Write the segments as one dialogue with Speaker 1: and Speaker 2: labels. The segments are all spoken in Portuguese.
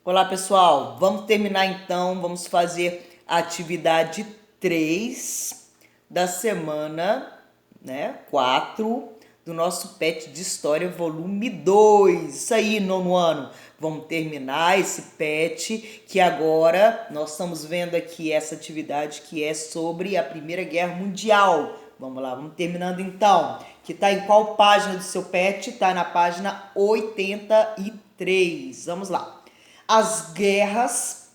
Speaker 1: Olá, pessoal. Vamos terminar então, vamos fazer a atividade 3 da semana, 4 do nosso PET de História, volume 2. Isso aí, nono ano. Vamos terminar esse PET, que agora nós estamos vendo aqui essa atividade que é sobre a Primeira Guerra Mundial. Vamos lá, vamos terminando então. Que está em qual página do seu PET? Está na página 83. Vamos lá. As guerras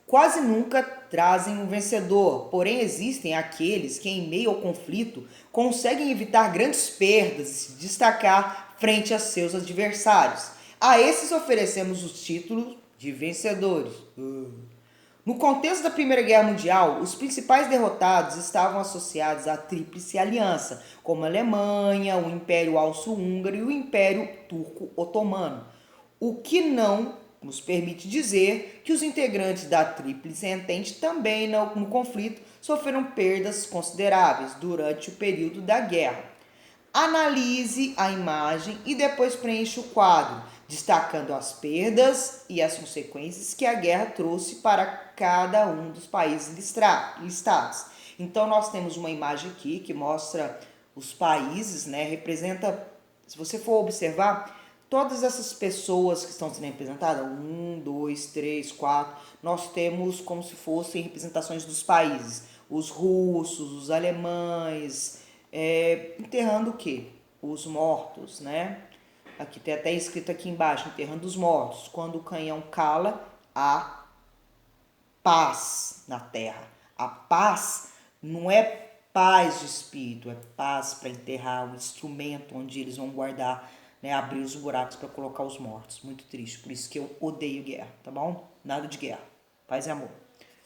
Speaker 1: quase nunca trazem um vencedor, porém existem aqueles que, em meio ao conflito, conseguem evitar grandes perdas e se destacar frente a seus adversários. A esses oferecemos os títulos de vencedores. No contexto da Primeira Guerra Mundial, os principais derrotados estavam associados à Tríplice Aliança, como a Alemanha, o Império Austro-Húngaro e o Império Turco-Otomano, o que não nos permite dizer que os integrantes da Tríplice Entente também no conflito sofreram perdas consideráveis durante o período da guerra. Analise a imagem e depois preencha o quadro, destacando as perdas e as consequências que a guerra trouxe para cada um dos países listados. Então, nós temos uma imagem aqui que mostra os países, representa, se você for observar, todas essas pessoas que estão sendo representadas, 1, 2, 3, 4, nós temos como se fossem representações dos países. Os russos, os alemães, enterrando o quê? Os mortos, Aqui tem até escrito aqui embaixo, enterrando os mortos. Quando o canhão cala, há paz na terra. A paz não é paz de espírito, é paz para enterrar o instrumento onde eles vão guardar, abrir os buracos para colocar os mortos. Muito triste, por isso que eu odeio guerra, tá bom? Nada de guerra, paz e amor.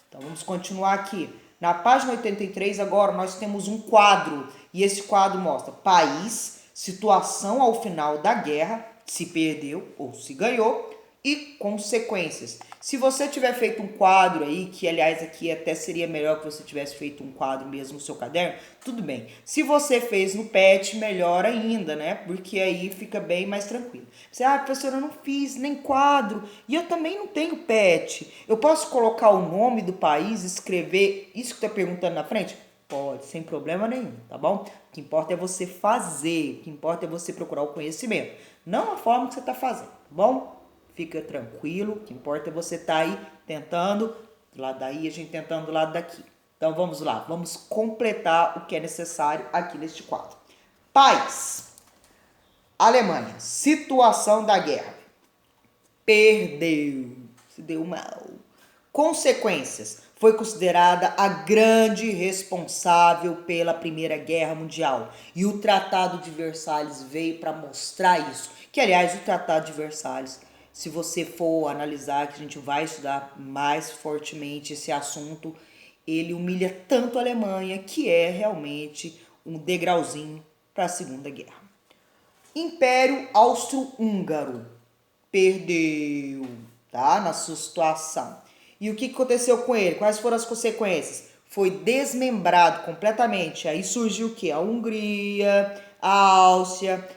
Speaker 1: Então vamos continuar aqui. Na página 83 agora nós temos um quadro, e esse quadro mostra país, situação ao final da guerra, se perdeu ou se ganhou, e consequências. Se você tiver feito um quadro aí, que aliás aqui até seria melhor que você tivesse feito um quadro mesmo no seu caderno, tudo bem. Se você fez no PET, melhor ainda, Porque aí fica bem mais tranquilo. Você, professora, eu não fiz nem quadro, e eu também não tenho PET. Eu posso colocar o nome do país, escrever isso que está perguntando na frente? Pode, sem problema nenhum, tá bom? O que importa é você fazer, o que importa é você procurar o conhecimento, não a forma que você está fazendo, tá bom? Fica tranquilo, o que importa é você estar aí tentando, do lado daí, a gente tentando do lado daqui. Então vamos lá, vamos completar o que é necessário aqui neste quadro. País. Alemanha, situação da guerra. Perdeu, se deu mal. Consequências. Foi considerada a grande responsável pela Primeira Guerra Mundial. E o Tratado de Versalhes veio para mostrar isso. Que, aliás, o Tratado de Versalhes, se você for analisar, que a gente vai estudar mais fortemente esse assunto, ele humilha tanto a Alemanha, que é realmente um degrauzinho para a Segunda Guerra. Império Austro-Húngaro. Perdeu, na sua situação. E o que aconteceu com ele? Quais foram as consequências? Foi desmembrado completamente. Aí surgiu o quê? A Hungria, a Áustria,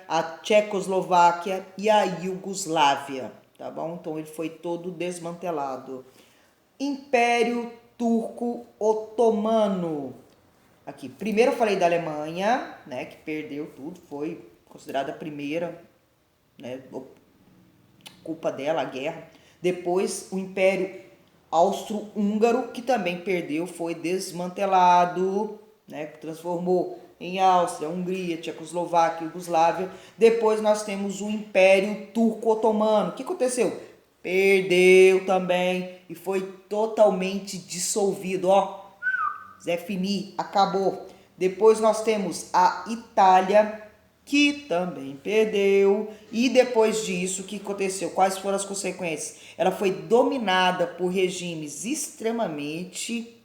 Speaker 1: a Tchecoslováquia e a Iugoslávia, tá bom? Então ele foi todo desmantelado. Império Turco-Otomano. Aqui, primeiro eu falei da Alemanha, que perdeu tudo, foi considerada a primeira, culpa dela, a guerra. Depois o Império Austro-Húngaro, que também perdeu, foi desmantelado, transformou em Áustria, Hungria, Tchecoslováquia, Iugoslávia. Depois nós temos o Império Turco-Otomano. O que aconteceu? Perdeu também e foi totalmente dissolvido, Zé Fini, acabou. Depois nós temos a Itália, que também perdeu. E depois disso, o que aconteceu? Quais foram as consequências? Ela foi dominada por regimes extremamente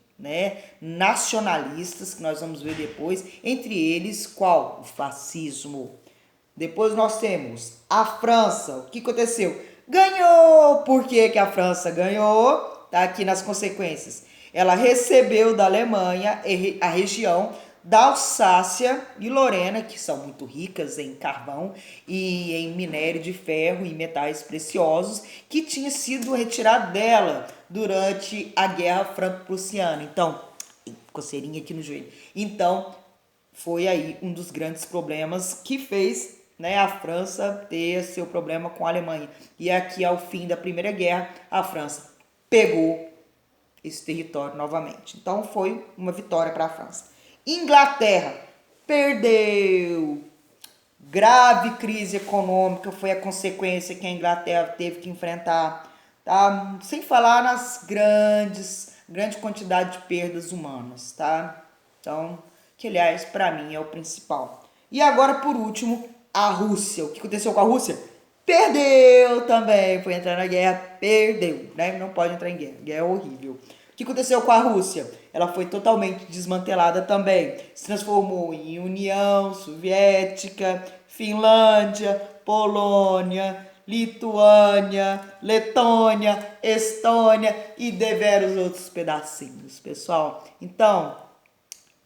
Speaker 1: nacionalistas, que nós vamos ver depois. Entre eles, qual? O fascismo. Depois nós temos a França. O que aconteceu? Ganhou! Por que a França ganhou? Tá aqui nas consequências. Ela recebeu da Alemanha a região da Alsácia e Lorena, que são muito ricas em carvão e em minério de ferro e metais preciosos, que tinha sido retirado dela durante a Guerra Franco-Prussiana. Então, coceirinha aqui no joelho. Então, foi aí um dos grandes problemas que fez, né, a França ter seu problema com a Alemanha. E aqui, ao fim da Primeira Guerra, a França pegou esse território novamente. Então, foi uma vitória para a França. Inglaterra perdeu. Grave crise econômica foi a consequência que a Inglaterra teve que enfrentar, tá? Sem falar nas grande quantidade de perdas humanas, tá? Então, que aliás, para mim é o principal. E agora, por último, a Rússia. O que aconteceu com a Rússia? Perdeu também. Foi entrar na guerra, perdeu, né? Não pode entrar em guerra. Guerra é horrível. O que aconteceu com a Rússia? Ela foi totalmente desmantelada também. Se transformou em União Soviética, Finlândia, Polônia, Lituânia, Letônia, Estônia e diversos outros pedacinhos, pessoal. Então,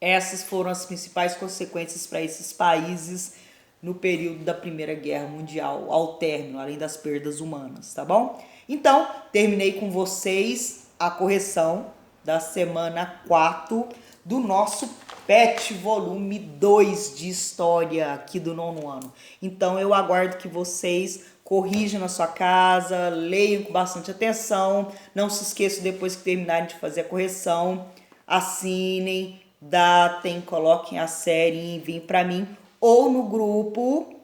Speaker 1: essas foram as principais consequências para esses países no período da Primeira Guerra Mundial, ao término, além das perdas humanas, tá bom? Então, terminei com vocês a correção da semana 4 do nosso PET volume 2 de História aqui do 9º ano. Então, eu aguardo que vocês corrijam na sua casa, leiam com bastante atenção. Não se esqueçam, depois que terminarem de fazer a correção, assinem, datem, coloquem a série e enviem para mim, ou no grupo,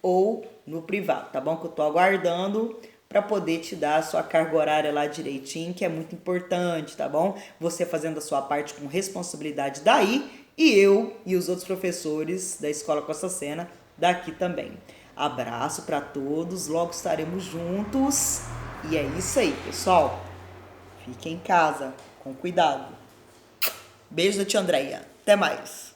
Speaker 1: ou no privado, tá bom? Que eu tô aguardando para poder te dar a sua carga horária lá direitinho, que é muito importante, tá bom? Você fazendo a sua parte com responsabilidade daí, e eu e os outros professores da Escola Costa Sena daqui também. Abraço para todos, logo estaremos juntos. E é isso aí, pessoal. Fiquem em casa, com cuidado. Beijo da tia Andréia. Até mais.